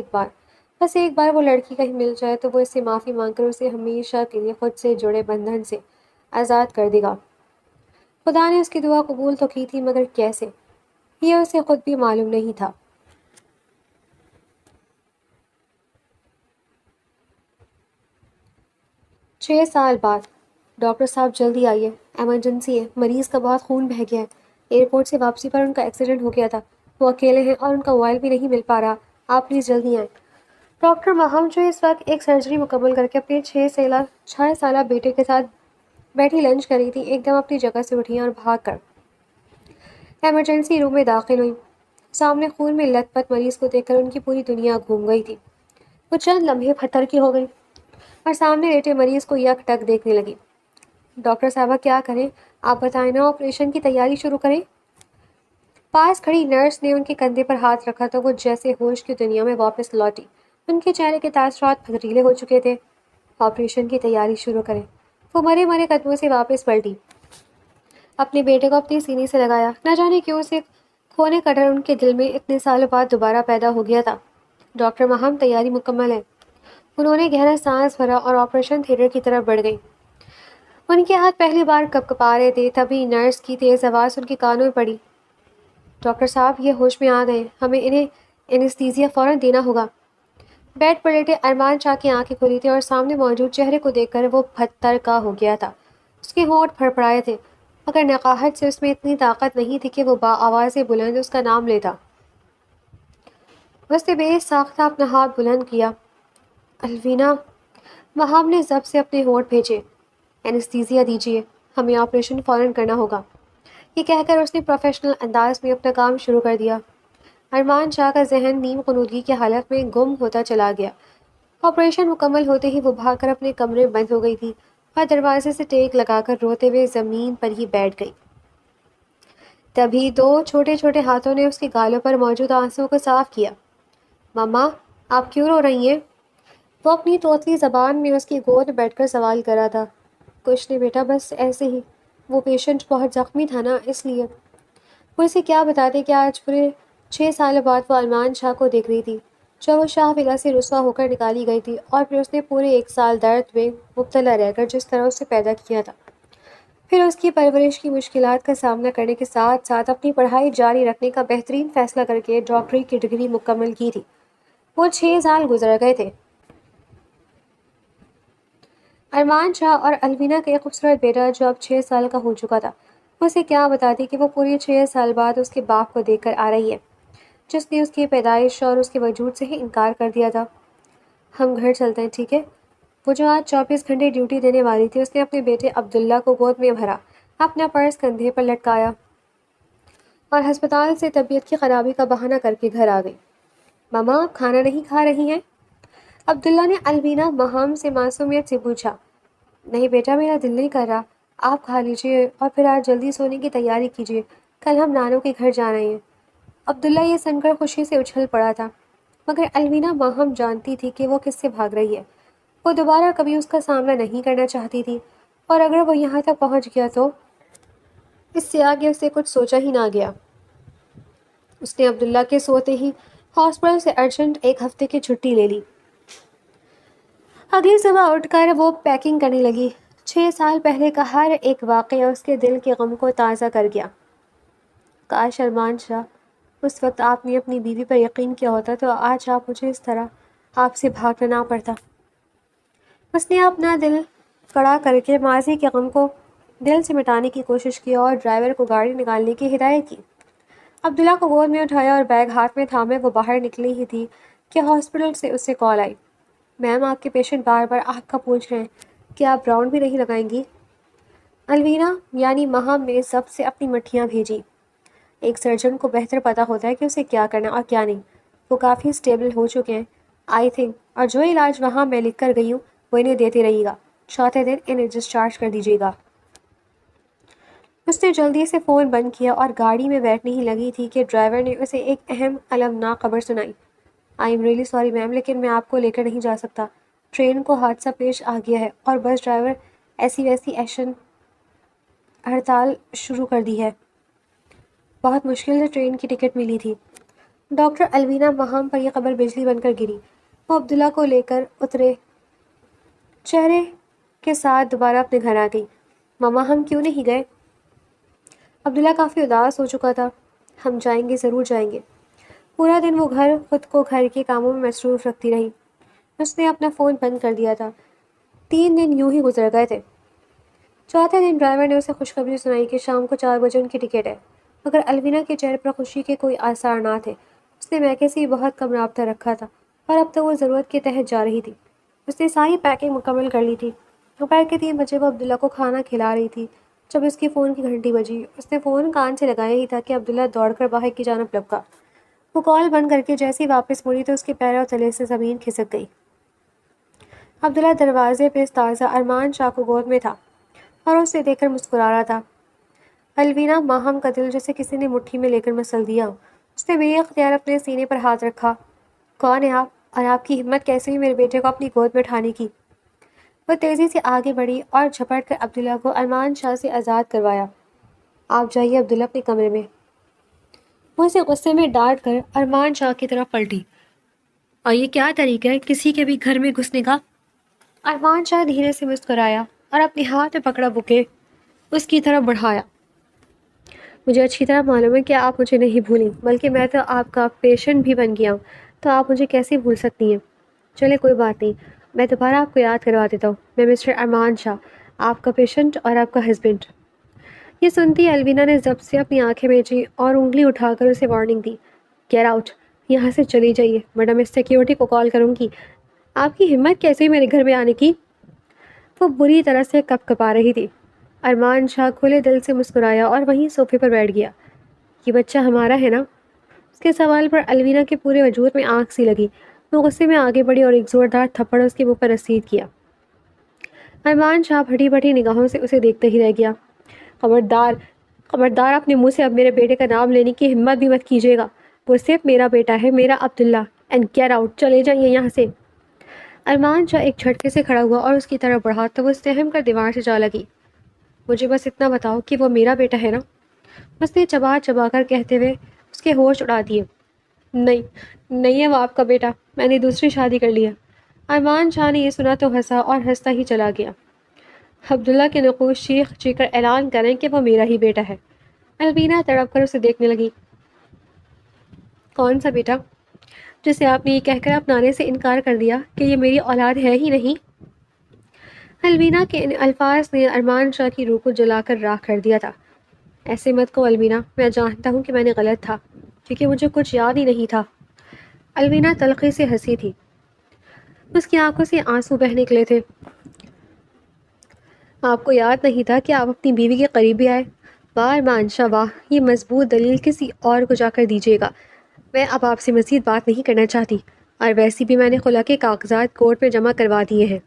بس ایک بار وہ لڑکی کہیں مل جائے تو وہ اس سے معافی مانگ کر اسے ہمیشہ کے لیے خود سے جڑے بندھن سے آزاد کر دے گا۔ خدا نے اس کی دعا قبول تو کی تھی، مگر کیسے، یہ اسے خود بھی معلوم نہیں تھا۔ 6 سال بعد۔ ڈاکٹر صاحب جلدی آئیے، ایمرجنسی ہے، مریض کا بہت خون بہہ گیا ہے۔ ایئرپورٹ سے واپسی پر ان کا ایکسیڈنٹ ہو گیا تھا، وہ اکیلے ہیں اور ان کا موبائل بھی نہیں مل پا رہا، آپ پلیز جلدی آئیں۔ ڈاکٹر ماہم، جو اس وقت ایک سرجری مکمل کر کے اپنے 6 سالہ بیٹے کے ساتھ بیٹھی لنچ کر رہی تھی، ایک دم اپنی جگہ سے اٹھیں اور بھاگ کر ایمرجنسی روم میں داخل ہوئیں۔ سامنے خون میں لت پت مریض کو دیکھ کر ان کی پوری دنیا گھوم گئی تھی۔ وہ چند لمحے پتھر کی ہو گئی اور سامنے لیٹے مریض کو یک ٹک دیکھنے لگی۔ ڈاکٹر صاحبہ کیا کریں؟ آپ بتائیں نا، آپریشن کی تیاری شروع کریں۔ پاس کھڑی نرس نے ان کے کندھے پر ہاتھ رکھا تو وہ جیسے ہوش کی دنیا میں واپس لوٹی۔ ان کے چہرے کے تاثرات پھٹریلے ہو چکے تھے۔ آپریشن کی تیاری شروع کریں۔ وہ مرے مرے قدموں سے واپس پلٹی، اپنے بیٹے کو اپنے سینے سے لگایا۔ نہ جانے کیوں اسے کھونے کا ڈر ان کے دل میں اتنے سالوں بعد دوبارہ پیدا ہو گیا تھا۔ ڈاکٹر مہم، تیاری مکمل ہے۔ انہوں نے گہرا سانس بھرا اور آپریشن تھیٹر کی طرف بڑھ گئی۔ ان کے ہاتھ پہلی بار کپکپا رہے تھے، تبھی نرس کی تیز آواز ان کے کانوں میں پڑی۔ ڈاکٹر صاحب، یہ ہوش میں آ گئے، ہمیں انہیں اینستھیزیا فوراً دینا ہوگا۔ بیڈ پر لیٹے ارمان شاہ کی آنکھیں کھلی تھیں اور سامنے موجود چہرے کو دیکھ کر وہ پھتر کا ہو گیا تھا۔ اس کے ہونٹ پھڑپڑائے تھے، مگر نقاہت سے اس میں اتنی طاقت نہیں تھی کہ وہ آواز بلند اس کا نام لیتا۔ اس نے بے ساختہ اپنا ہاتھ بلند کیا۔ الوینا، وہاب نے ضبط سے اپنے ہونٹ بھیجے۔ اینستھیزیا دیجیے، ہمیں آپریشن فوراً کرنا ہوگا۔ یہ کہہ کر اس نے پروفیشنل انداز میں اپنا کام شروع کر دیا۔ ارمان شاہ کا ذہن نیم غنودگی کی حالت میں گم ہوتا چلا گیا۔ آپریشن مکمل ہوتے ہی وہ بھاگ کر اپنے کمرے میں بند ہو گئی تھی اور دروازے سے ٹیک لگا کر روتے ہوئے زمین پر ہی بیٹھ گئی۔ تبھی دو چھوٹے چھوٹے ہاتھوں نے اس کے گالوں پر موجود آنسوؤں کو صاف کیا۔ ماما، آپ کیوں رو رہی ہیں؟ وہ اپنی توتلی زبان میں اس کی گود میں بیٹھ کر سوال کر رہا تھا۔ کچھ نہیں بیٹا، بس ایسے ہی، وہ پیشنٹ بہت زخمی تھا نا، اس لیے۔ وہ اسے کیا بتاتے کہ آج پورے 6 سال بعد وہ ارمان شاہ کو دیکھ رہی تھی، جو وہ شاہ ولا سے رسوا ہو کر نکالی گئی تھی، اور پھر اس نے پورے 1 سال درد میں مبتلا رہ کر جس طرح اسے پیدا کیا تھا، پھر اس کی پرورش کی مشکلات کا سامنا کرنے کے ساتھ ساتھ اپنی پڑھائی جاری رکھنے کا بہترین فیصلہ کر کے ڈاکٹری کی ڈگری مکمل کی تھی۔ وہ 6 سال گزر گئے تھے۔ ارمان شاہ اور الوینا کا ایک خوبصورت بیٹا جو اب 6 سال کا ہو چکا تھا، اسے کیا بتاتی کہ وہ پورے 6 سال بعد اس کے باپ کو دیکھ کر آ رہی ہے، جس نے اس کی پیدائش اور اس کے وجود سے ہی انکار کر دیا تھا۔ ہم گھر چلتے ہیں، ٹھیک ہے؟ وہ جو آج 24 گھنٹے ڈیوٹی دینے والی تھی، اس نے اپنے بیٹے عبداللہ کو گود میں بھرا، اپنا پرس کندھے پر لٹکایا اور ہسپتال سے طبیعت کی خرابی کا بہانہ کر کے گھر آ گئی۔ ماما، آپ کھانا نہیں کھا رہی ہیں؟ عبداللہ نے الوینا مہام سے معصومیت سے پوچھا۔ نہیں بیٹا، میرا دل نہیں کر رہا، آپ کھا لیجیے اور پھر آج جلدی سونے کی تیاری کیجیے، کل ہم نانو کے گھر جا رہے ہیں۔ عبداللہ یہ سن کر خوشی سے اچھل پڑا تھا، مگر الوینا ماہم جانتی تھی کہ وہ کس سے بھاگ رہی ہے۔ وہ دوبارہ کبھی اس کا سامنا نہیں کرنا چاہتی تھی، اور اگر وہ یہاں تک پہنچ گیا تو اس سے آگے اسے کچھ سوچا ہی نہ گیا۔ اس نے عبداللہ کے سوتے ہی ہاسپٹل سے ارجنٹ 1 ہفتے کی چھٹی لے لی۔ اگلی صبح اٹھ کر وہ پیکنگ کرنے لگی۔ 6 سال پہلے کا ہر ایک واقعہ اس کے دل کے غم کو تازہ کر گیا۔ کاش ارمان شاہ، اس وقت آپ نے اپنی بیوی پر یقین کیا ہوتا تو آج مجھے اس طرح آپ سے بھاگنا نہ پڑتا۔ اس نے اپنا دل کڑا کر کے ماضی کے غم کو دل سے مٹانے کی کوشش کی اور ڈرائیور کو گاڑی نکالنے کی ہدایت کی۔ عبداللہ کو گود میں اٹھایا اور بیگ ہاتھ میں تھامے وہ باہر نکلی ہی تھی کہ ہاسپٹل سے اس سے کال آئی۔ میم، آپ کے پیشنٹ بار بار آنکھ کا پوچھ رہے ہیں، کیا آپ راؤنڈ بھی نہیں لگائیں گی؟ الوینا یعنی مہم نے ضبط سے اپنی مٹھیاں بھیجی۔ ایک سرجن کو بہتر پتہ ہوتا ہے کہ اسے کیا کرنا اور کیا نہیں۔ وہ کافی اسٹیبل ہو چکے ہیں، آئی تھنک، اور جو علاج وہاں میں لکھ کر گئی ہوں وہ انہیں دیتے رہیے گا۔ چوتھے دن انہیں ڈسچارج کر دیجیے گا۔ اس نے جلدی سے فون بند کیا اور گاڑی میں بیٹھنے ہی لگی تھی کہ ڈرائیور نے اسے ایک اہم المناک خبر سنائی۔ I am really sorry ma'am, لیکن میں آپ کو لے کر نہیں جا سکتا۔ ٹرین کو حادثہ پیش آ گیا ہے اور بس ڈرائیور ایسی ویسی ایکشن ہڑتال شروع کر دی ہے۔ بہت مشکل سے ٹرین کی ٹکٹ ملی تھی۔ ڈاکٹر الوینا مہم پر یہ خبر بجلی بن کر گری۔ وہ عبداللہ کو لے کر اترے چہرے کے ساتھ دوبارہ اپنے گھر آ گئی۔ ماما، ہم کیوں نہیں گئے؟ عبداللہ کافی اداس ہو چکا تھا۔ ہم جائیں گے، ضرور جائیں گے۔ پورا دن وہ خود کو گھر کے کاموں میں مصروف رکھتی رہی۔ اس نے اپنا فون بند کر دیا تھا۔ 3 دن یوں ہی گزر گئے تھے۔ چوتھے دن ڈرائیور نے اسے خوشخبری سنائی کہ شام کو 4 بجے ان کی ٹکٹ ہے، مگر الوینا کے چہرے پر خوشی کے کوئی آثار نہ تھے۔ اس نے میکے سے بہت کم رابطہ رکھا تھا اور اب تو وہ ضرورت کے تحت جا رہی تھی۔ اس نے ساری پیکنگ مکمل کر لی تھی۔ دوپہر کے 3 بجے وہ عبداللہ کو کھانا کھلا رہی تھی جب اس کے فون کی گھنٹی بجی۔ اس نے فون کان سے لگایا ہی تھا کہ عبداللہ دوڑ کر باہر کی جانب لپکا۔ وہ کال بند کر کے جیسے ہی واپس مڑی تو اس کے پیروں تلے سے زمین کھسک گئی۔ عبداللہ دروازے پہ تازہ ارمان شاہ کو گود میں تھا اور اسے دیکھ کر مسکرا رہا تھا۔ الوینا ماہم کا دل جسے کسی نے مٹھی میں لے کر مسل دیا ہو۔ اس نے بے اختیار اپنے سینے پر ہاتھ رکھا۔ کون ہے آپ، اور آپ کی ہمت کیسے ہوئی میرے بیٹے کو اپنی گود میں اٹھانے کی؟ وہ تیزی سے آگے بڑھی اور جھپٹ کر عبداللہ کو ارمان شاہ سے آزاد کروایا۔ آپ جائیے عبداللہ اپنے کمرے میں۔ وہ اسے غصے میں ڈانٹ کر ارمان شاہ کی طرف پلٹی۔ اور یہ کیا طریقہ ہے کسی کے بھی گھر میں گھسنے کا؟ ارمان شاہ دھیرے سے مسکرایا اور اپنے ہاتھ میں پکڑا بکے اس کی طرف بڑھایا۔ مجھے اچھی طرح معلوم ہے کہ آپ مجھے نہیں بھولیں، بلکہ میں تو آپ کا پیشنٹ بھی بن گیا ہوں، تو آپ مجھے کیسے بھول سکتی ہیں؟ چلے کوئی بات نہیں، میں دوبارہ آپ کو یاد کروا دیتا ہوں، میں مسٹر ارمان شاہ، آپ کا پیشنٹ اور آپ کا ہسبینڈ۔ یہ سنتی الوینا نے ضبط سے اپنی آنکھیں میچی اور انگلی اٹھا کر اسے وارننگ دی۔ گیٹ آؤٹ، یہاں سے چلی جائیے ورنہ میں سیکیورٹی کو کال کروں گی۔ آپ کی ہمت کیسے ہوئی میرے گھر میں آنے کی؟ وہ بری طرح سے کپ کپا رہی تھی۔ ارمان شاہ کھلے دل سے مسکرایا اور وہیں صوفے پر بیٹھ گیا۔ یہ بچہ ہمارا ہے نا؟ اس کے سوال پر الوینا کے پورے وجود میں آنکھ سی لگی۔ وہ غصے میں آگے بڑھی اور ایک زوردار تھپڑ اس کے منہ پر رسید کیا۔ ارمان شاہ بھٹی بھٹی نگاہوں سے اسے دیکھتے ہی رہ گیا۔ خبردار، خبردار اپنے منہ سے اب میرے بیٹے کا نام لینے کی ہمت بھی مت کیجیے گا۔ وہ صرف میرا بیٹا ہے، میرا عبداللہ، اینڈ گیٹ آؤٹ، چلے جائیے یہاں سے۔ ارمان شاہ ایک جھٹکے سے کھڑا ہوا اور اس کی طرف بڑھا تو وہ سہم کر دیوار سے جا لگی۔ مجھے بس اتنا بتاؤ کہ وہ میرا بیٹا ہے نا؟ اس نے چبا چبا کر کہتے ہوئے اس کے ہوش اڑا دیے۔ نہیں، نہیں ہے وہ آپ کا بیٹا، میں نے دوسری شادی کر لی ہے۔ ارمان شاہ نے یہ سنا تو ہنسا اور ہنستا ہی چلا گیا۔ عبداللہ کے نقوش چیخ چیخ کر اعلان کریں کہ وہ میرا ہی بیٹا ہے۔ الوینا تڑپ کر اسے دیکھنے لگی۔ کون سا بیٹا جسے آپ نے یہ کہہ کر اپنانے سے انکار کر دیا کہ یہ میری اولاد ہے ہی نہیں؟ الوینا کے ان الفاظ نے ارمان شاہ کی روح کو جلا کر راکھ کر دیا تھا۔ ایسے مت کو الوینا، میں جانتا ہوں کہ میں نے غلط تھا کیونکہ مجھے کچھ یاد ہی نہیں تھا۔ الوینا تلخی سے ہنسی تھی۔ اس کی آنکھوں سے آنسو بہہ نکلے تھے۔ آپ کو یاد نہیں تھا کہ آپ اپنی بیوی کے قریب بھی آئے؟ واہ ارمان شاہ واہ، یہ مضبوط دلیل کسی اور کو جا کر دیجیے گا۔ میں اب آپ سے مزید بات نہیں کرنا چاہتی، اور ویسے بھی میں نے خلا کے کاغذات کورٹ میں جمع کروا دیے ہیں۔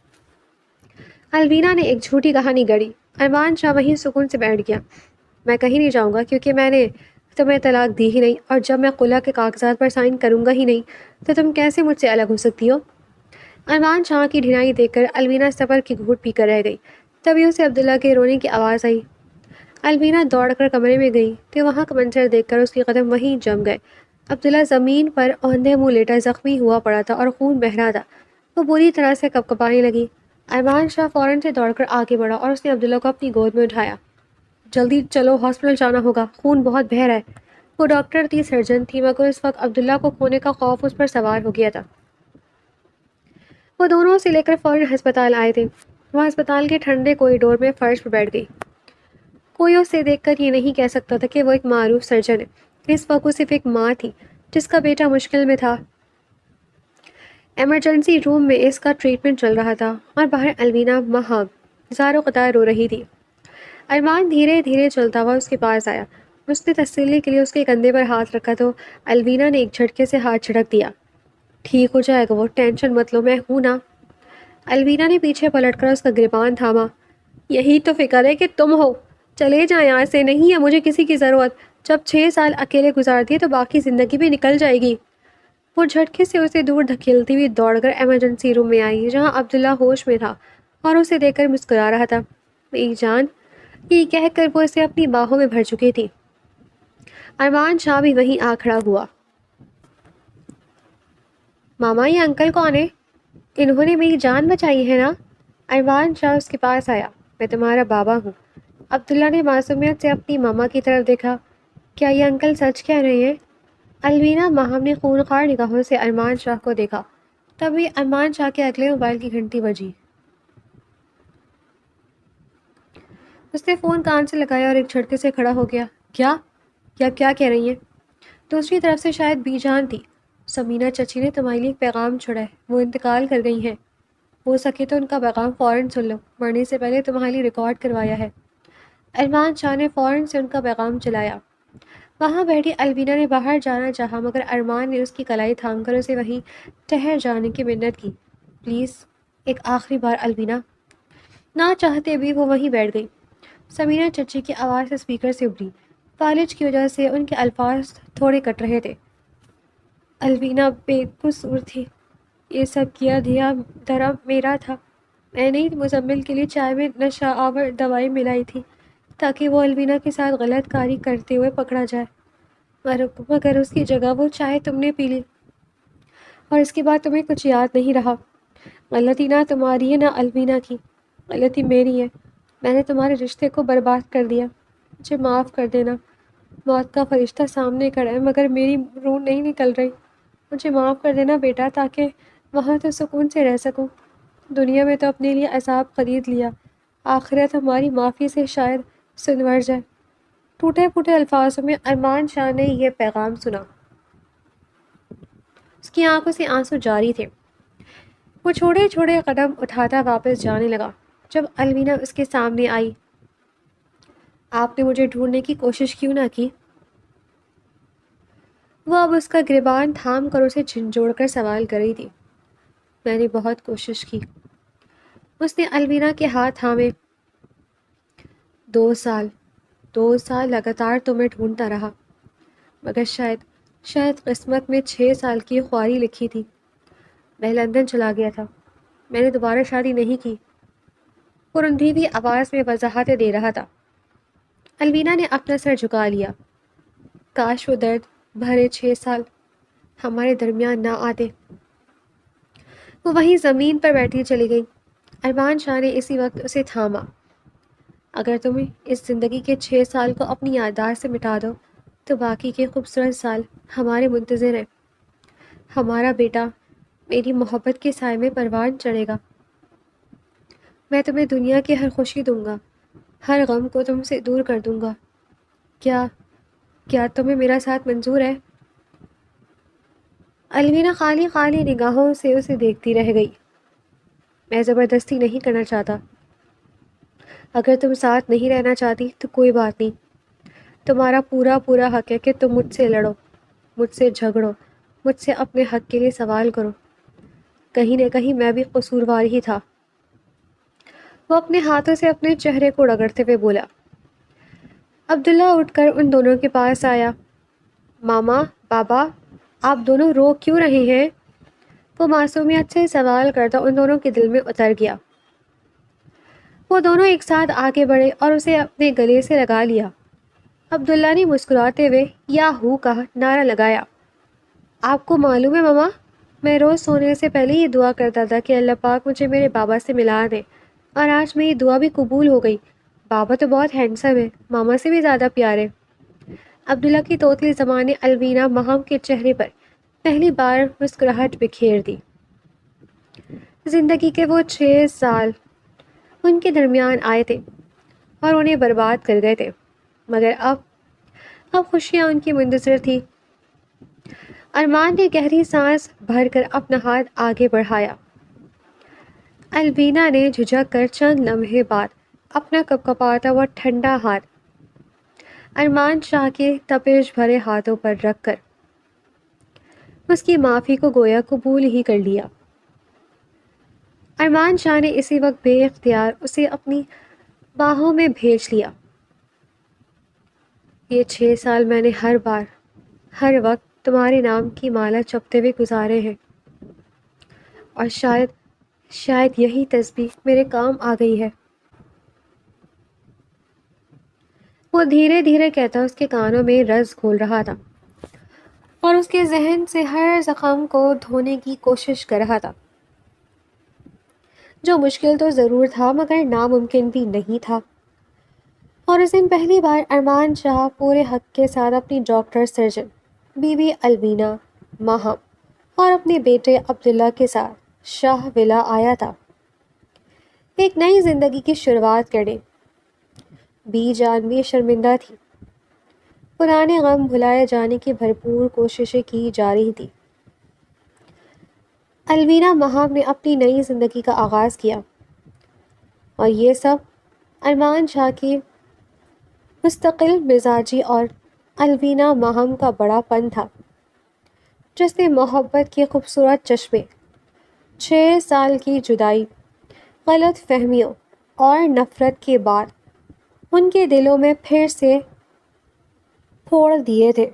الوینا نے ایک جھوٹی کہانی گڑھی۔ ارمان شاہ وہیں سکون سے بیٹھ گیا۔ میں کہیں نہیں جاؤں گا کیونکہ میں نے تمہیں طلاق دی ہی نہیں، اور جب میں خلا کے کاغذات پر سائن کروں گا ہی نہیں تو تم کیسے مجھ سے الگ ہو سکتی ہو؟ ارمان شاہ کی ڈھنائی دیکھ کر الوینا صبر کی گھونٹ پی کر رہ گئی۔ تبھی اسے عبداللہ کے رونے کی آواز آئی۔ الوینا دوڑ کر کمرے میں گئی تو وہاں کا منظر دیکھ کر اس کے قدم وہیں جم گئے۔ عبداللہ زمین پر اوندھے منہ لیٹا زخمی ہوا پڑا تھا اور خون بہہ رہا تھا۔ وہ بری طرح سے کپ کپانے لگی۔ ارمان شاہ فوراً سے دوڑ کر آگے بڑھا اور اس نے عبداللہ کو اپنی گود میں اٹھایا۔ جلدی چلو، ہاسپٹل جانا ہوگا، خون بہت بہہ رہا ہے۔ وہ ڈاکٹر تھی، سرجن تھی، مگر اس وقت عبداللہ کو کھونے کا خوف اس پر سوار ہو گیا تھا۔ وہ دونوں سے لے کر فوراً ہسپتال آئے تھے۔ وہ ہسپتال کے ٹھنڈے کوریڈور میں فرش پر بیٹھ گئی۔ کوئی اسے دیکھ کر یہ نہیں کہہ سکتا تھا کہ وہ ایک معروف سرجن ہے۔ اس وقت وہ صرف ایک ماں تھی جس کا بیٹا مشکل میں تھا۔ ایمرجنسی روم میں اس کا ٹریٹمنٹ چل رہا تھا اور باہر الوینا مہاگ زاروں قطار رو رہی تھی۔ ارمان دھیرے دھیرے چلتا ہوا اس کے پاس آیا۔ اس نے تسلی کے لیے اس کے کندھے پر ہاتھ رکھا تو الوینا نے ایک جھٹکے سے ہاتھ جھڑک دیا۔ ٹھیک ہو جائے گا وہ، ٹینشن مت لو، میں ہوں نا۔ الوینا نے پیچھے پلٹ کر اس کا گریبان تھاما۔ یہی تو فکر ہے کہ تم ہو، چلے جائیں یہاں سے، نہیں ہے مجھے کسی کی ضرورت۔ جب 6 سال اکیلے گزار دیے تو باقی زندگی بھی نکل جائے گی۔ وہ جھٹکے سے اسے دور دھکیلتی ہوئی دوڑ کر ایمرجنسی روم میں آئی جہاں عبداللہ ہوش میں تھا اور اسے دیکھ کر مسکرا رہا تھا۔ میری جان، یہ کہہ کر وہ اسے اپنی باہوں میں بھر چکی تھی۔ ارمان شاہ بھی وہیں آ کھڑا ہوا۔ ماما، یہ انکل کون ہے؟ انہوں نے میری جان بچائی ہے نا؟ ارمان شاہ اس کے پاس آیا۔ میں تمہارا بابا ہوں۔ عبداللہ نے معصومیت سے اپنی ماما کی طرف دیکھا۔ کیا یہ انکل سچ کہہ رہے ہیں؟ الوینا ماہم نے خونخوار نگاہوں سے ارمان شاہ کو دیکھا۔ تبھی ارمان شاہ کے اگلے موبائل کی گھنٹی بجی۔ اس نے فون کان سے لگایا اور ایک جھٹکے سے کھڑا ہو گیا۔ کیا؟ یہ آپ کیا کہہ رہی ہیں؟ دوسری طرف سے شاید بی جان تھی۔ سمینہ چچی نے تمہارے لیے ایک پیغام چھوڑا ہے، وہ انتقال کر گئی ہیں۔ ہو سکے تو ان کا پیغام فوراً سن لو، مرنے سے پہلے تمہارے لیے ریکارڈ کروایا ہے۔ ارمان شاہ نے فوراً سے ان کا پیغام چلایا۔ وہاں بیٹھی الوینا نے باہر جانا چاہا مگر ارمان نے اس کی کلائی تھام کر اسے وہیں ٹھہر جانے کی منت کی۔ پلیز، ایک آخری بار الوینا۔ نہ چاہتے بھی وہ وہیں بیٹھ گئی۔ سمینہ چچی کی آواز اسپیکر سے ابھری۔ فالج کی وجہ سے ان کے الفاظ تھوڑے کٹ رہے تھے۔ الوینا بے قصور تھی، یہ سب کیا دھیا دھرا میرا تھا۔ میں نے مزمل کے لیے چائے میں نشہ آور دوائی ملائی تھی تاکہ وہ الوینا کے ساتھ غلط کاری کرتے ہوئے پکڑا جائے، مگر اس کی جگہ وہ چائے تم نے پی لی اور اس کے بعد تمہیں کچھ یاد نہیں رہا۔ غلطی نہ تمہاری ہے نہ الوینا کی، غلطی میری ہے۔ میں نے تمہارے رشتے کو برباد کر دیا، مجھے معاف کر دینا۔ موت کا فرشتہ سامنے کھڑا ہے مگر میری روح نہیں نکل رہی۔ مجھے معاف کر دینا بیٹا، تاکہ وہاں تو سکون سے رہ سکوں۔ دنیا میں تو اپنے لیے عذاب خرید لیا، آخرت ہماری معافی سے شاید سنور جائے۔ ٹوٹے پھوٹے الفاظوں میں ارمان شاہ نے یہ پیغام سنا۔ اس کی آنکھوں سے آنسو جاری تھے۔ وہ چھوٹے چھوٹے قدم اٹھاتا واپس جانے لگا۔ جب الوینا اس کے سامنے آئی، آپ نے مجھے ڈھونڈنے کی کوشش کیوں نہ کی؟ وہ اب اس کا گریبان تھام کر اسے جھنجھوڑ کر سوال کر رہی تھی۔ میں نے بہت کوشش کی۔ اس نے الوینا کے ہاتھ تھامے۔ 2 سال لگاتار تمہیں ڈھونڈتا رہا، مگر شاید قسمت میں 6 سال کی خواری لکھی تھی۔ میں لندن چلا گیا تھا، میں نے دوبارہ شادی نہیں کی۔ وہ رندھی ہوئی آواز میں وضاحتیں دے رہا تھا۔ الوینا نے اپنا سر جھکا لیا۔ کاش وہ درد بھرے 6 سال ہمارے درمیان نہ آتے۔ وہ وہیں زمین پر بیٹھی چلی گئی۔ ارمان شاہ نے اسی وقت اسے تھاما۔ اگر تم اس زندگی کے 6 سال کو اپنی یادداشت سے مٹا دو تو باقی کے خوبصورت سال ہمارے منتظر ہیں۔ ہمارا بیٹا میری محبت کے سائے میں پروان چڑھے گا۔ میں تمہیں دنیا کی ہر خوشی دوں گا، ہر غم کو تم سے دور کر دوں گا۔ کیا تمہیں میرا ساتھ منظور ہے؟ الوینا خالی خالی نگاہوں سے اسے دیکھتی رہ گئی۔ میں زبردستی نہیں کرنا چاہتا۔ اگر تم ساتھ نہیں رہنا چاہتی تو کوئی بات نہیں۔ تمہارا پورا حق ہے کہ تم مجھ سے لڑو، مجھ سے جھگڑو، مجھ سے اپنے حق کے لیے سوال کرو۔ کہیں نہ کہیں میں بھی قصوروار ہی تھا۔ وہ اپنے ہاتھوں سے اپنے چہرے کو رگڑتے ہوئے بولا۔ عبداللہ اٹھ کر ان دونوں کے پاس آیا۔ ماما، بابا، آپ دونوں رو کیوں رہے ہیں؟ وہ معصومیت سے سوال کرتا ان دونوں کے دل میں اتر گیا۔ وہ دونوں ایک ساتھ آگے بڑھے اور اسے اپنے گلے سے لگا لیا۔ عبداللہ نے مسکراتے ہوئے یاہو کا نعرہ لگایا۔ آپ کو معلوم ہے ماما، میں روز سونے سے پہلے یہ دعا کرتا تھا کہ اللہ پاک مجھے میرے بابا سے ملا دے، اور آج میری دعا بھی قبول ہو گئی۔ بابا تو بہت ہینڈسم ہے، ماما سے بھی زیادہ پیارے۔ عبداللہ کی توتلی زبان نے الوینا مہم کے چہرے پر پہلی بار مسکراہٹ بکھیر دی۔ زندگی کے وہ 6 سال ان کے درمیان آئے تھے اور انہیں برباد کر گئے تھے، مگر اب خوشیاں ان کی منتظر تھی۔ ارمان نے گہری سانس بھر کر اپنا ہاتھ آگے بڑھایا۔ الوینا نے جھجک کر چند لمحے بعد اپنا کپکپاتا ہوا ٹھنڈا ہاتھ ارمان شاہ کے تپش بھرے ہاتھوں پر رکھ کر اس کی معافی کو گویا قبول ہی کر لیا۔ ارمان شاہ نے اسی وقت بے اختیار اسے اپنی باہوں میں بھیج لیا۔ یہ 6 سال میں نے ہر وقت تمہارے نام کی مالا جپتے ہوئے گزارے ہیں، اور شاید یہی تسبیح میرے کام آ گئی ہے۔ وہ دھیرے دھیرے کہتا اس کے کانوں میں رس گھول رہا تھا اور اس کے ذہن سے ہر زخم کو دھونے کی کوشش کر رہا تھا، جو مشکل تو ضرور تھا مگر ناممکن بھی نہیں تھا۔ اور اس دن پہلی بار ارمان شاہ پورے حق کے ساتھ اپنی ڈاکٹر سرجن بی الوینا، ماہم اور اپنے بیٹے عبداللہ کے ساتھ شاہ ولا آیا تھا، ایک نئی زندگی کی شروعات کرنے۔ جان بھی شرمندہ تھی، پرانے غم بھلائے جانے کی بھرپور کوششیں کی جا رہی تھی۔ الوینا ماہم نے اپنی نئی زندگی کا آغاز کیا، اور یہ سب ارمان شاہ کی مستقل مزاجی اور الوینا ماہم کا بڑا پن تھا، جس نے محبت کے خوبصورت چشمے، 6 سال کی جدائی، غلط فہمیوں اور نفرت کے بعد ان کے دلوں میں پھر سے پھوڑ دیے تھے۔